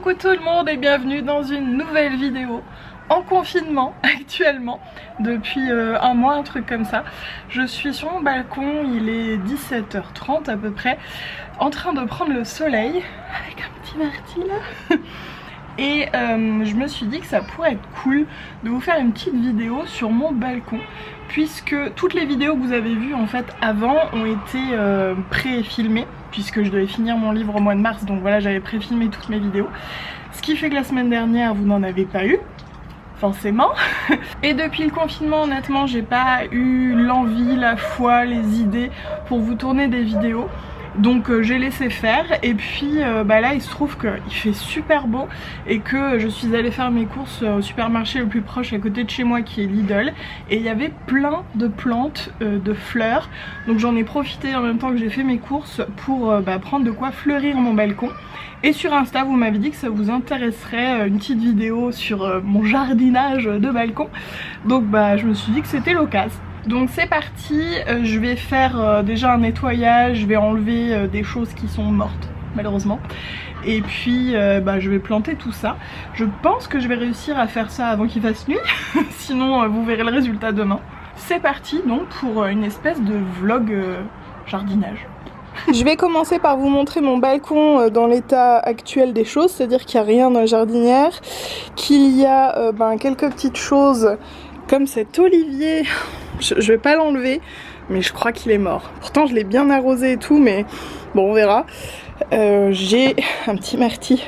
Coucou tout le monde et bienvenue dans une nouvelle vidéo en confinement actuellement depuis un mois, un truc comme ça. Je suis sur mon balcon, il est 17h30 à peu près, en train de prendre le soleil avec un petit marty là. Et je me suis dit que ça pourrait être cool de vous faire une petite vidéo sur mon balcon, puisque toutes les vidéos que vous avez vues en fait avant ont été pré-filmées, puisque je devais finir mon livre au mois de mars, donc voilà, j'avais pré-filmé toutes mes vidéos. Ce qui fait que la semaine dernière vous n'en avez pas eu, forcément. Et depuis le confinement, honnêtement, j'ai pas eu l'envie, la foi, les idées pour vous tourner des vidéos. Donc j'ai laissé faire et puis là il se trouve qu'il fait super beau et que je suis allée faire mes courses au supermarché le plus proche à côté de chez moi qui est Lidl, et il y avait plein de plantes de fleurs, donc j'en ai profité en même temps que j'ai fait mes courses pour prendre de quoi fleurir mon balcon. Et sur Insta vous m'avez dit que ça vous intéresserait une petite vidéo sur mon jardinage de balcon, donc je me suis dit que c'était l'occasion. Donc c'est parti, je vais faire déjà un nettoyage, je vais enlever des choses qui sont mortes malheureusement. Et puis je vais planter tout ça. Je pense que je vais réussir à faire ça avant qu'il fasse nuit, sinon vous verrez le résultat demain. C'est parti donc pour une espèce de vlog jardinage. Je vais commencer par vous montrer mon balcon dans l'état actuel des choses, c'est-à-dire qu'il n'y a rien dans la jardinière, qu'il y a quelques petites choses comme cet olivier. Je vais pas l'enlever, mais je crois qu'il est mort. Pourtant je l'ai bien arrosé et tout, mais bon on verra. J'ai un petit marty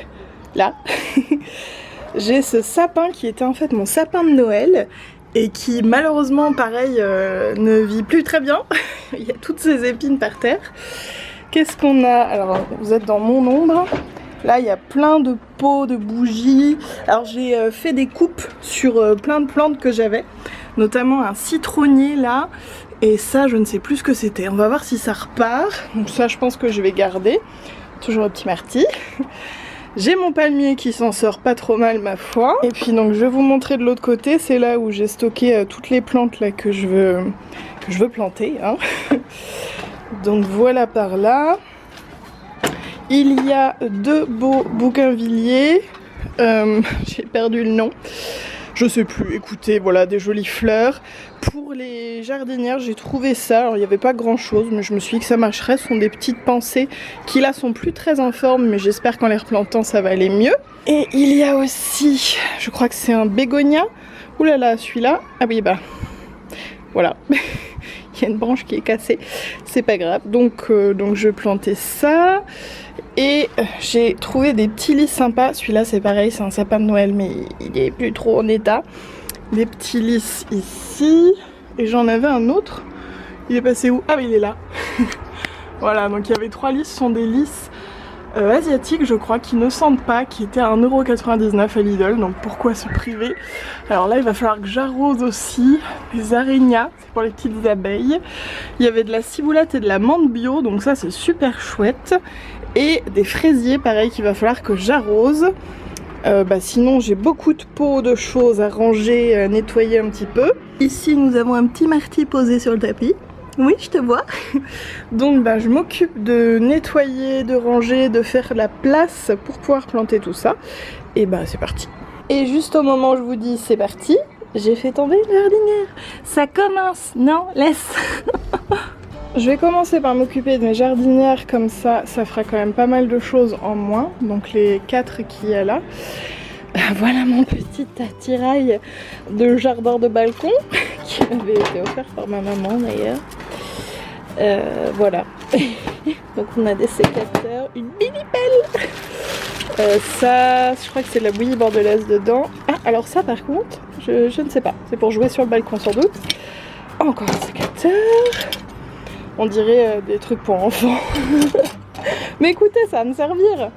là. J'ai ce sapin qui était en fait mon sapin de Noël et qui malheureusement pareil ne vit plus très bien. Il y a toutes ces épines par terre. Qu'est-ce qu'on a? Alors vous êtes dans mon ombre. Là il y a plein de pots, de bougies. Alors j'ai fait des coupes sur plein de plantes que j'avais, notamment un citronnier là, et ça je ne sais plus ce que c'était. On va voir si ça repart. Donc ça je pense que je vais garder. Toujours le petit marty. J'ai mon palmier qui s'en sort pas trop mal ma foi. Et puis donc je vais vous montrer de l'autre côté, c'est là où j'ai stocké toutes les plantes là que je veux planter hein. Donc voilà par là. Il y a deux beaux bougainvilliers, j'ai perdu le nom, je sais plus, écoutez, voilà, des jolies fleurs. Pour les jardinières, j'ai trouvé ça, alors il n'y avait pas grand chose, mais je me suis dit que ça marcherait. Ce sont des petites pensées qui là sont plus très informes, mais j'espère qu'en les replantant ça va aller mieux. Et il y a aussi, je crois que c'est un bégonia, oulala celui-là, ah oui voilà. Il y a une branche qui est cassée, c'est pas grave, donc je vais planter ça. Et j'ai trouvé des petits lys sympas. Celui-là c'est pareil, c'est un sapin de Noël mais il est plus trop en état. Des petits lys ici. Et j'en avais un autre. Il est passé où? Ah mais il est là. Voilà, donc il y avait 3 lys, ce sont des lys asiatiques je crois, qui ne sentent pas, qui étaient à 1,99€ à Lidl, donc pourquoi se priver. Alors là il va falloir que j'arrose aussi des araignées, c'est pour les petites abeilles. Il y avait de la ciboulette et de la menthe bio, donc ça c'est super chouette. Et des fraisiers pareil qu'il va falloir que j'arrose. Sinon j'ai beaucoup de pots de choses à ranger, nettoyer un petit peu. Ici nous avons un petit marty posé sur le tapis. Oui, je te vois. Donc je m'occupe de nettoyer, de ranger, de faire la place pour pouvoir planter tout ça. Et c'est parti. Et juste au moment où je vous dis c'est parti, j'ai fait tomber une jardinière. Ça commence, non, laisse. Je vais commencer par m'occuper de mes jardinières, comme ça, ça fera quand même pas mal de choses en moins. Donc les 4 qu'il y a là. Voilà mon petit attirail de jardin de balcon qui m'avait été offert par ma maman d'ailleurs. Voilà. Donc on a des sécateurs, une mini pelle. Ça, je crois que c'est de la bouillie bordelaise dedans. Ah, alors ça par contre, je ne sais pas. C'est pour jouer sur le balcon sans doute. Encore un sécateur. On dirait des trucs pour enfants. Mais écoutez, ça va me servir.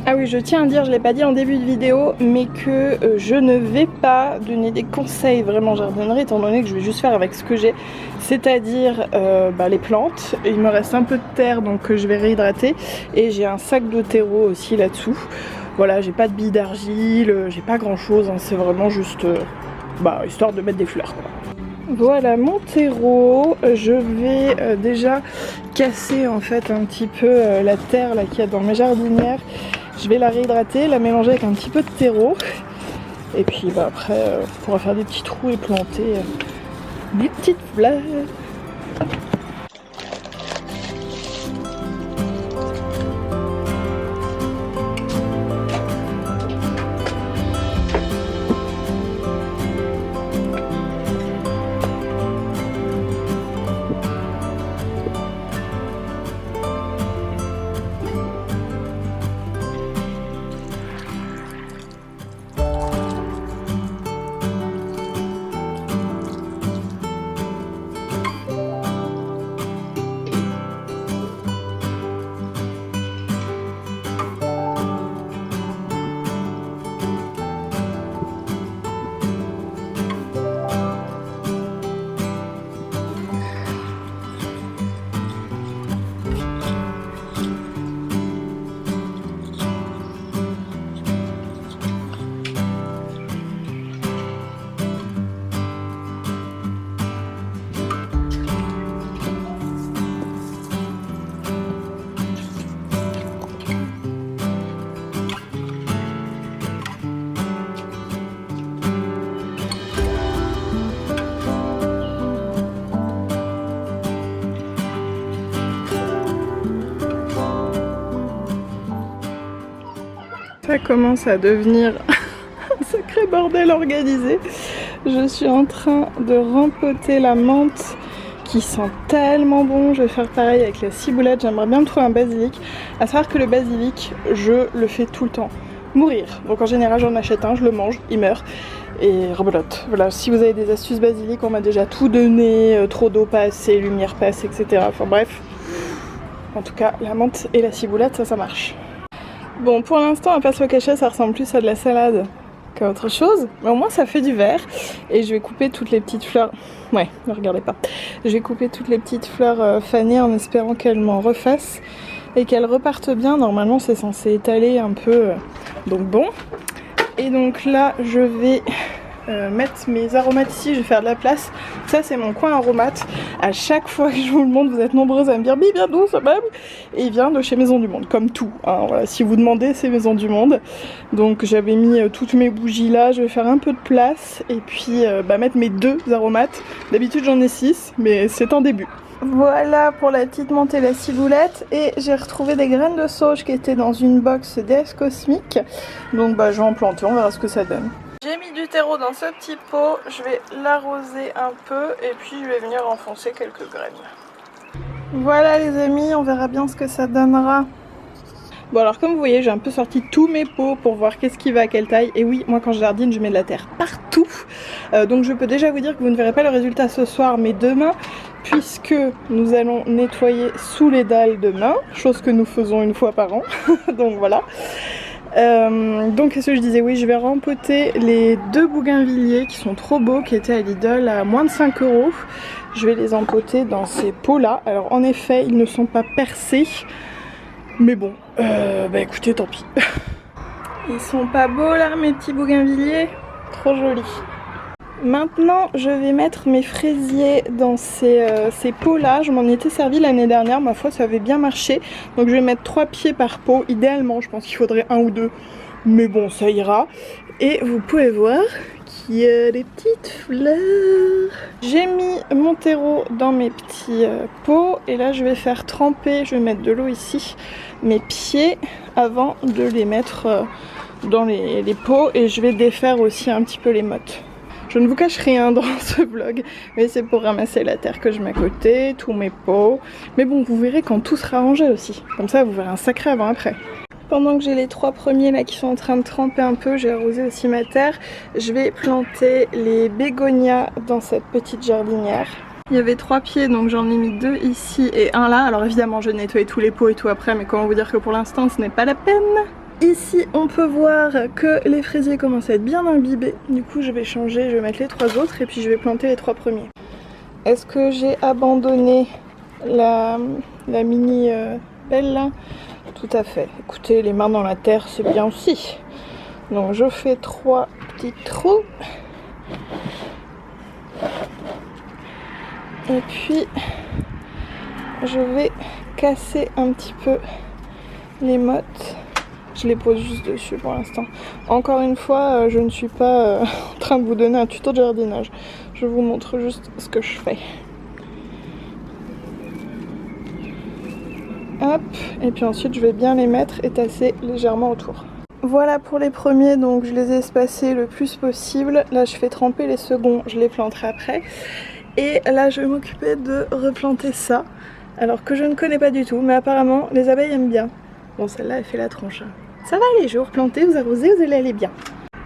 Ah oui, je tiens à dire, je ne l'ai pas dit en début de vidéo, mais que je ne vais pas donner des conseils vraiment jardinerie, étant donné que je vais juste faire avec ce que j'ai, c'est-à-dire les plantes. Il me reste un peu de terre, donc je vais réhydrater, et j'ai un sac de terreau aussi là-dessous. Voilà, j'ai pas de billes d'argile, j'ai pas grand-chose, hein, c'est vraiment juste histoire de mettre des fleurs, quoi. Voilà mon terreau. Je vais déjà casser en fait un petit peu la terre là qu'il y a dans mes jardinières. Je vais la réhydrater, la mélanger avec un petit peu de terreau. Et puis bah, après, on pourra faire des petits trous et planter des petites fleurs. Ça commence à devenir un sacré bordel organisé. Je suis en train de rempoter la menthe qui sent tellement bon. Je vais faire pareil avec la ciboulette. J'aimerais bien me trouver un basilic. À savoir que le basilic, je le fais tout le temps mourir. Donc en général, j'en achète un, je le mange, il meurt. Et rebelote. Voilà, si vous avez des astuces basilic, on m'a déjà tout donné. Trop d'eau pas assez, lumière pas assez, etc. Enfin bref. En tout cas, la menthe et la ciboulette, ça marche. Bon, pour l'instant, à pas se le cacher, ça ressemble plus à de la salade qu'à autre chose. Mais au moins, ça fait du vert. Et je vais couper toutes les petites fleurs. Ouais, ne regardez pas. Je vais couper toutes les petites fleurs fanées en espérant qu'elles m'en refassent. Et qu'elles repartent bien. Normalement, c'est censé étaler un peu. Donc bon. Et donc là, je vais mettre mes aromates ici. Je vais faire de la place. Ça, c'est mon coin aromate. À chaque fois que je vous le montre, vous êtes nombreuses à me dire mais il vient d'où ce meuble? Et il vient de chez Maison du Monde, comme tout. Hein, voilà, si vous demandez, c'est Maison du Monde. Donc j'avais mis toutes mes bougies là. Je vais faire un peu de place et puis mettre mes 2 aromates. D'habitude j'en ai 6, mais c'est un début. Voilà pour la petite menthe et la ciboulette. Et j'ai retrouvé des graines de sauge qui étaient dans une box DS Cosmique. Donc je vais en planter, on verra ce que ça donne. J'ai mis du terreau dans ce petit pot, je vais l'arroser un peu et puis je vais venir enfoncer quelques graines. Voilà les amis, on verra bien ce que ça donnera. Bon alors comme vous voyez, j'ai un peu sorti tous mes pots pour voir qu'est-ce qui va à quelle taille. Et oui, moi quand je jardine, je mets de la terre partout. Donc je peux déjà vous dire que vous ne verrez pas le résultat ce soir, mais demain, puisque nous allons nettoyer sous les dalles demain, chose que nous faisons une fois par an. Donc voilà. Donc qu'est-ce que je disais, oui, je vais rempoter les 2 bougainvilliers qui sont trop beaux, qui étaient à Lidl à moins de 5 €. Je vais les empoter dans ces pots là. Alors en effet, ils ne sont pas percés, mais bon, écoutez, tant pis. Ils sont pas beaux là, mes petits bougainvilliers? Trop jolis. Maintenant, je vais mettre mes fraisiers dans ces pots là. Je m'en étais servi l'année dernière, ma foi ça avait bien marché. Donc je vais mettre 3 pieds par pot. Idéalement, je pense qu'il faudrait 1 ou 2. Mais bon, ça ira. Et vous pouvez voir qu'il y a des petites fleurs. J'ai mis mon terreau dans mes petits pots. Et là, je vais faire tremper, je vais mettre de l'eau ici, mes pieds avant de les mettre dans les pots. Et je vais défaire aussi un petit peu les mottes. Je ne vous cache rien dans ce vlog, mais c'est pour ramasser la terre que je mets à côté, tous mes pots. Mais bon, vous verrez quand tout sera rangé aussi. Comme ça, vous verrez un sacré avant-après. Pendant que j'ai les 3 premiers là qui sont en train de tremper un peu, j'ai arrosé aussi ma terre. Je vais planter les bégonias dans cette petite jardinière. Il y avait 3 pieds, donc j'en ai mis 2 ici et 1 là. Alors évidemment, je vais nettoyer tous les pots et tout après, mais comment vous dire que pour l'instant, ce n'est pas la peine. Ici on peut voir que les fraisiers commencent à être bien imbibés. Du coup je vais changer, je vais mettre les 3 autres et puis je vais planter les 3 premiers. Est-ce que j'ai abandonné la mini belle là? Tout à fait. Écoutez, les mains dans la terre c'est bien aussi. Donc je fais 3 petits trous. Et puis je vais casser un petit peu les mottes. Je les pose juste dessus pour l'instant. Encore une fois, je ne suis pas en train de vous donner un tuto de jardinage. Je vous montre juste ce que je fais. Hop, et puis ensuite je vais bien les mettre et tasser légèrement autour. Voilà pour les premiers, donc je les ai espacés le plus possible. Là je fais tremper les seconds, je les planterai après. Et là je vais m'occuper de replanter ça. Alors que je ne connais pas du tout, mais apparemment les abeilles aiment bien. Bon, celle-là elle fait la tronche. Ça va aller, je vais vous replanter, vous arrosez, vous allez aller bien.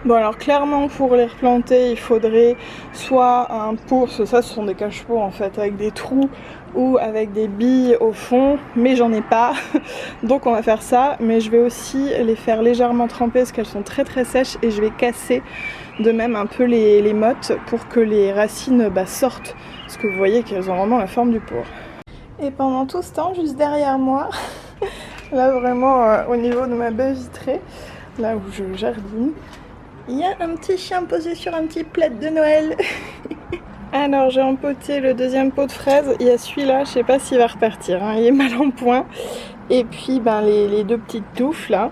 Bon alors clairement pour les replanter il faudrait soit un pot, ça ce sont des cache-pots en fait avec des trous ou avec des billes au fond, mais j'en ai pas donc on va faire ça, mais je vais aussi les faire légèrement tremper parce qu'elles sont très très sèches et je vais casser de même un peu les mottes pour que les racines sortent, parce que vous voyez qu'elles ont vraiment la forme du pot. Et pendant tout ce temps, juste derrière moi, là vraiment au niveau de ma baie vitrée, là où je jardine, il y a un petit chien posé sur un petit plaid de Noël. Alors j'ai empoté le deuxième pot de fraises, il y a celui-là, je sais pas s'il va repartir, hein, il est mal en point. Et puis les deux petites touffes là.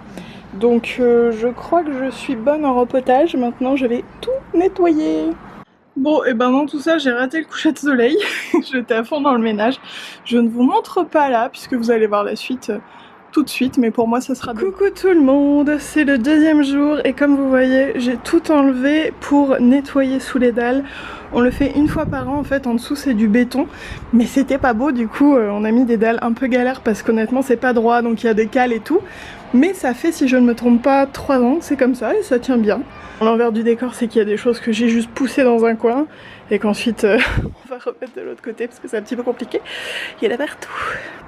Donc je crois que je suis bonne en repotage, maintenant je vais tout nettoyer. Bon, et ben dans tout ça, j'ai raté le coucher de soleil. J'étais à fond dans le ménage. Je ne vous montre pas là, puisque vous allez voir la suite tout de suite, mais pour moi ça sera... Coucou tout le monde, c'est le deuxième jour et comme vous voyez, j'ai tout enlevé pour nettoyer sous les dalles. On le fait une fois par an en fait, en dessous c'est du béton, mais c'était pas beau, du coup on a mis des dalles un peu galères parce qu'honnêtement c'est pas droit, donc il y a des cales et tout. Mais ça fait, si je ne me trompe pas, 3 ans que c'est comme ça et ça tient bien. L'envers du décor, c'est qu'il y a des choses que j'ai juste poussées dans un coin et qu'ensuite on va remettre de l'autre côté parce que c'est un petit peu compliqué. Il y en a partout.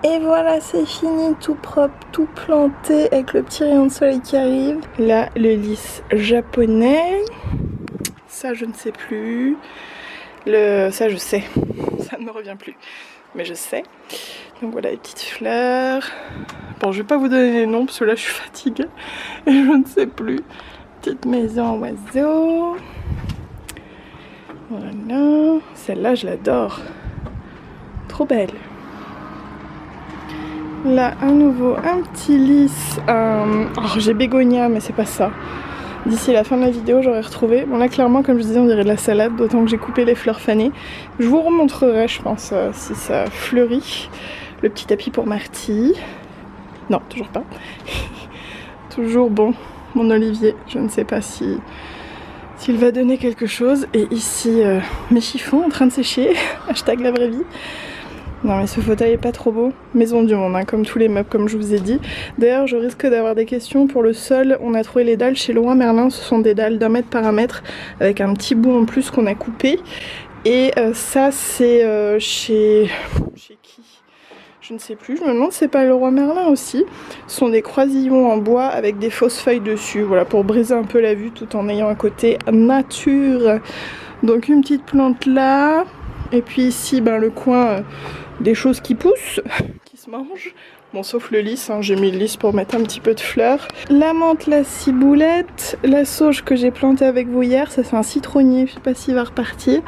Et voilà, c'est fini, tout propre, tout planté avec le petit rayon de soleil qui arrive. Là, le lys japonais. Ça, je ne sais plus. Ça, je sais. Ça ne me revient plus. Mais je sais. Donc voilà les petites fleurs. Bon, je vais pas vous donner les noms parce que là, je suis fatiguée. Et je ne sais plus. Petite maison en oiseau. Voilà. Celle-là, je l'adore. Trop belle. Là, à nouveau, un petit lys. Oh, j'ai bégonia, mais c'est pas ça. D'ici la fin de la vidéo, j'aurai retrouvé. Bon, là, clairement, comme je disais, on dirait de la salade, d'autant que j'ai coupé les fleurs fanées. Je vous remontrerai, je pense, si ça fleurit. Le petit tapis pour Marty. Non, toujours pas. Toujours bon. Mon olivier, je ne sais pas s'il va donner quelque chose. Et ici, mes chiffons en train de sécher. Hashtag la vraie vie. Non mais ce fauteuil est pas trop beau. Maison du monde, hein, comme tous les meubles, comme je vous ai dit. D'ailleurs, je risque d'avoir des questions pour le sol. On a trouvé les dalles chez Leroy Merlin. Ce sont des dalles d'1 mètre par 1 mètre avec un petit bout en plus qu'on a coupé. Et ça, c'est chez qui? Je ne sais plus, je me demande si c'est pas Leroy Merlin aussi. Ce sont des croisillons en bois avec des fausses feuilles dessus, voilà, pour briser un peu la vue tout en ayant un côté nature. Donc une petite plante là, et puis ici le coin des choses qui poussent, qui se mangent. Bon, sauf le lys, hein, j'ai mis le lys pour mettre un petit peu de fleurs. La menthe, la ciboulette, la sauge que j'ai plantée avec vous hier, ça c'est un citronnier, je sais pas s'il va repartir.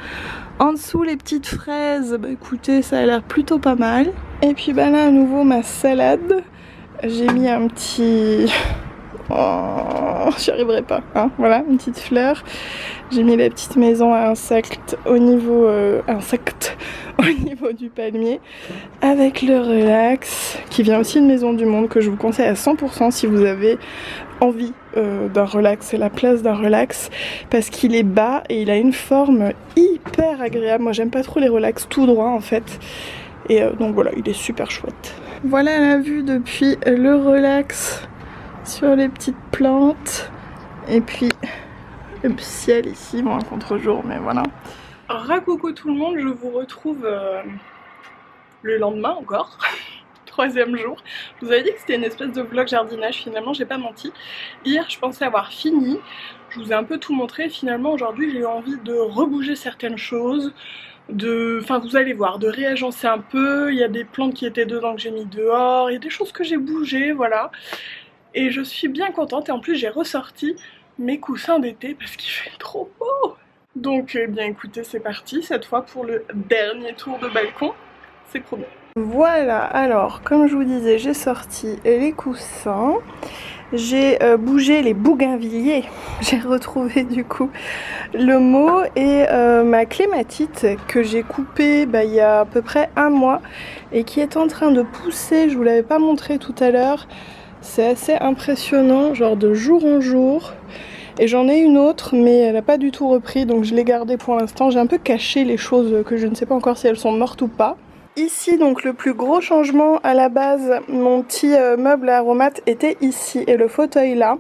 En dessous les petites fraises, écoutez, ça a l'air plutôt pas mal. Et puis là à nouveau ma salade, j'ai mis un petit... Oh, j'y arriverai pas, hein. Voilà, une petite fleur. J'ai mis la petite maison à insectes au niveau du palmier avec le relax qui vient aussi de Maison du Monde, que je vous conseille à 100% si vous avez envie d'un relax, c'est la place d'un relax parce qu'il est bas et il a une forme hyper agréable. Moi j'aime pas trop les relax tout droit en fait, et donc voilà, il est super chouette. Voilà la vue depuis le relax sur les petites plantes et puis le ciel ici, bon un contre-jour mais voilà. Coucou tout le monde, je vous retrouve le lendemain encore. Troisième jour. Je vous avais dit que c'était une espèce de vlog jardinage, finalement j'ai pas menti. Hier je pensais avoir fini, je vous ai un peu tout montré, finalement aujourd'hui j'ai eu envie de rebouger certaines choses, enfin vous allez voir, de réagencer un peu. Il y a des plantes qui étaient dedans que j'ai mis dehors, il y a des choses que j'ai bougées, voilà. Et je suis bien contente et en plus j'ai ressorti mes coussins d'été parce qu'il fait trop beau. Donc eh bien écoutez, c'est parti cette fois pour le dernier tour de balcon, c'est promis. Voilà, alors comme je vous disais, j'ai sorti les coussins, j'ai bougé les bougainvilliers, j'ai retrouvé du coup le mot et ma clématite que j'ai coupée il y a à peu près un mois et qui est en train de pousser, je vous l'avais pas montré tout à l'heure, c'est assez impressionnant, genre de jour en jour. Et j'en ai une autre mais elle n'a pas du tout repris donc je l'ai gardée pour l'instant, j'ai un peu caché les choses que je ne sais pas encore si elles sont mortes ou pas. Ici donc le plus gros changement à la base, mon petit meuble à aromates était ici et le fauteuil là.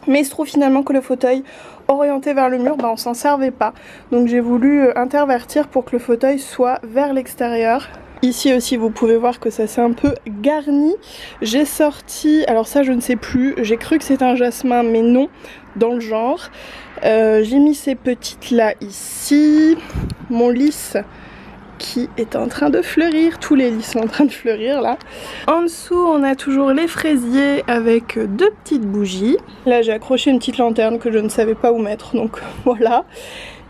Mais il se trouve finalement que le fauteuil orienté vers le mur, on s'en servait pas. Donc j'ai voulu intervertir pour que le fauteuil soit vers l'extérieur. Ici aussi vous pouvez voir que ça s'est un peu garni. J'ai sorti, alors ça je ne sais plus, j'ai cru que c'était un jasmin mais non, dans le genre. J'ai mis ces petites là ici, mon lys qui est en train de fleurir, tous les lys sont en train de fleurir là. En dessous on a toujours les fraisiers avec deux petites bougies. Là j'ai accroché une petite lanterne que je ne savais pas où mettre donc voilà.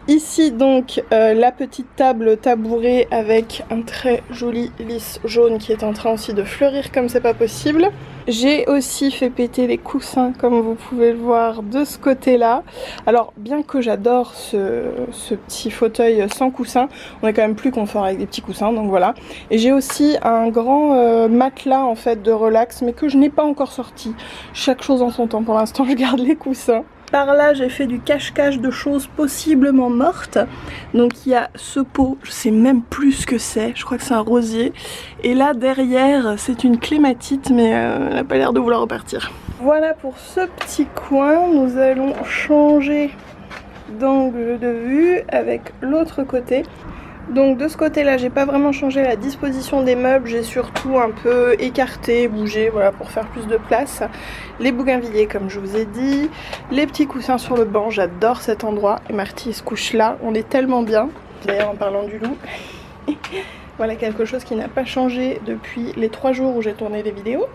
Ici donc la petite table tabouret avec un très joli lys jaune qui est en train aussi de fleurir comme c'est pas possible. J'ai aussi fait péter les coussins comme vous pouvez le voir de ce côté là. Alors bien que j'adore ce petit fauteuil sans coussin, on est quand même plus confort avec des petits coussins donc voilà. Et j'ai aussi un grand matelas en fait de relax mais que je n'ai pas encore sorti. Chaque chose en son temps, pour l'instant je garde les coussins. Par là j'ai fait du cache-cache de choses possiblement mortes. Donc il y a ce pot, je sais même plus ce que c'est, je crois que c'est un rosier. Et là derrière c'est une clématite mais elle n'a pas l'air de vouloir repartir. Voilà pour ce petit coin, nous allons changer d'angle de vue avec l'autre côté. Donc de ce côté là j'ai pas vraiment changé la disposition des meubles, j'ai surtout un peu écarté, bougé voilà pour faire plus de place. Les bougainvilliers comme je vous ai dit, les petits coussins sur le banc, j'adore cet endroit et Marty se couche là, on est tellement bien. D'ailleurs en parlant du loup, voilà quelque chose qui n'a pas changé depuis les 3 jours où j'ai tourné les vidéos.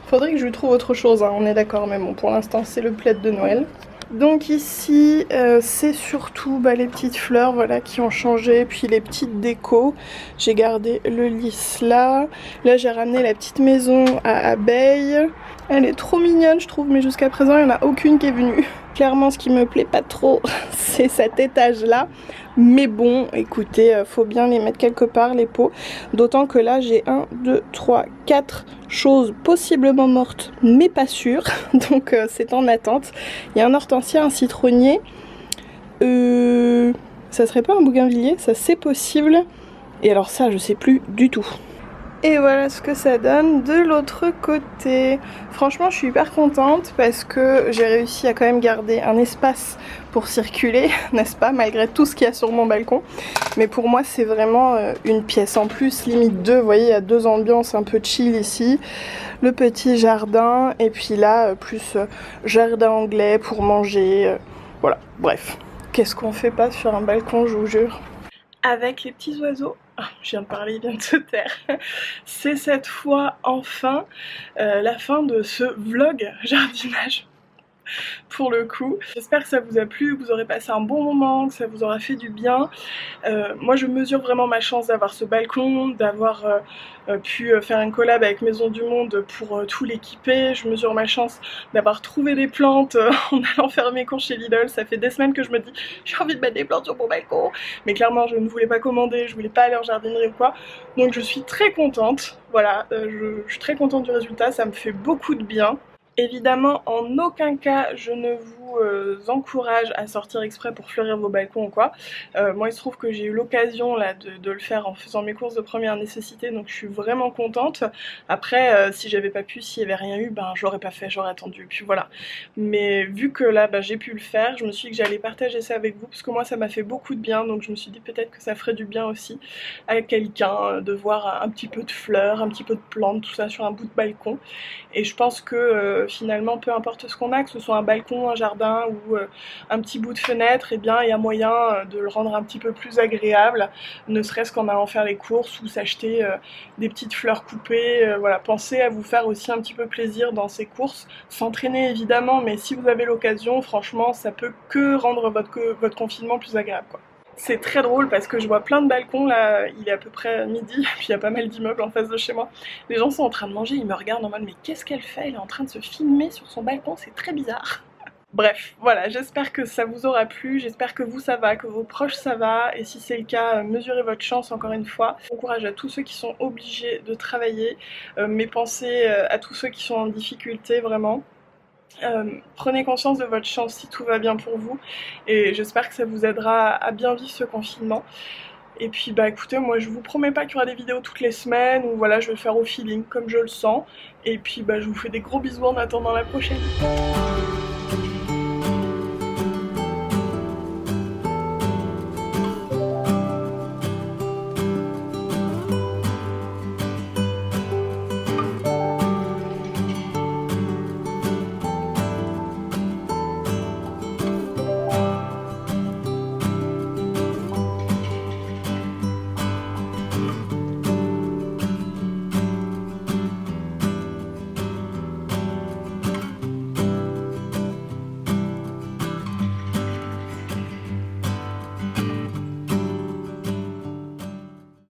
Faudrait que je lui trouve autre chose hein, on est d'accord mais bon pour l'instant c'est le plaid de Noël. Donc ici c'est surtout les petites fleurs voilà, qui ont changé, puis les petites décos. J'ai gardé le lys là. Là j'ai ramené la petite maison à abeilles. Elle est trop mignonne je trouve mais jusqu'à présent il n'y en a aucune qui est venue. Clairement ce qui me plaît pas trop c'est cet étage là. Mais bon écoutez faut bien les mettre quelque part les pots. D'autant que là j'ai 1, 2, 3, 4 choses possiblement mortes mais pas sûres. Donc c'est en attente. Il y a un hortensia, un citronnier. Ça serait pas un bougainvillier? Ça c'est possible. Et alors ça je sais plus du tout. Et voilà ce que ça donne de l'autre côté. Franchement je suis hyper contente parce que j'ai réussi à quand même garder un espace pour circuler, n'est-ce pas, malgré tout ce qu'il y a sur mon balcon. Mais pour moi c'est vraiment une pièce en plus, limite deux. Vous voyez il y a deux ambiances un peu chill ici. Le petit jardin et puis là plus jardin anglais pour manger. Voilà, bref. Qu'est-ce qu'on fait pas sur un balcon je vous jure. Avec les petits oiseaux. Ah, je viens de parler, il vient de se taire. C'est cette fois enfin la fin de ce vlog jardinage. Pour le coup, j'espère que ça vous a plu, que vous aurez passé un bon moment, que ça vous aura fait du bien. Moi je mesure vraiment ma chance d'avoir ce balcon, d'avoir pu faire une collab avec Maison du Monde pour tout l'équiper. Je mesure ma chance d'avoir trouvé des plantes en allant faire mes courses chez Lidl. Ça fait des semaines que je me dis j'ai envie de mettre des plantes sur mon balcon, mais clairement je ne voulais pas commander, je voulais pas aller en jardinerie ou quoi. Donc je suis très contente, voilà, je suis très contente du résultat, ça me fait beaucoup de bien. Évidemment, en aucun cas, je ne vous encourage à sortir exprès pour fleurir vos balcons ou quoi. Moi, il se trouve que j'ai eu l'occasion là de le faire en faisant mes courses de première nécessité, donc je suis vraiment contente. Après, si j'avais pas pu, s'il y avait rien eu, ben j'aurais pas fait, j'aurais attendu, puis voilà. Mais vu que là, j'ai pu le faire, je me suis dit que j'allais partager ça avec vous, parce que moi, ça m'a fait beaucoup de bien, donc je me suis dit peut-être que ça ferait du bien aussi à quelqu'un de voir un petit peu de fleurs, un petit peu de plantes, tout ça sur un bout de balcon. Et je pense que finalement peu importe ce qu'on a, que ce soit un balcon, un jardin ou un petit bout de fenêtre, eh bien il y a moyen de le rendre un petit peu plus agréable, ne serait-ce qu'en allant faire les courses ou s'acheter des petites fleurs coupées. Voilà, pensez à vous faire aussi un petit peu plaisir dans ces courses, s'entraîner évidemment, mais si vous avez l'occasion, franchement ça peut que rendre votre confinement plus agréable quoi. C'est très drôle parce que je vois plein de balcons là, il est à peu près midi, puis il y a pas mal d'immeubles en face de chez moi. Les gens sont en train de manger, ils me regardent en mode mais qu'est-ce qu'elle fait? Elle est en train de se filmer sur son balcon, c'est très bizarre. Bref, voilà, j'espère que ça vous aura plu, j'espère que vous ça va, que vos proches ça va, et si c'est le cas, mesurez votre chance encore une fois. Bon courage à tous ceux qui sont obligés de travailler, mes pensées à tous ceux qui sont en difficulté vraiment. Prenez conscience de votre chance si tout va bien pour vous, et j'espère que ça vous aidera à bien vivre ce confinement. Et puis bah écoutez, moi je vous promets pas qu'il y aura des vidéos toutes les semaines, ou voilà, je vais faire au feeling comme je le sens. Et puis bah je vous fais des gros bisous en attendant la prochaine.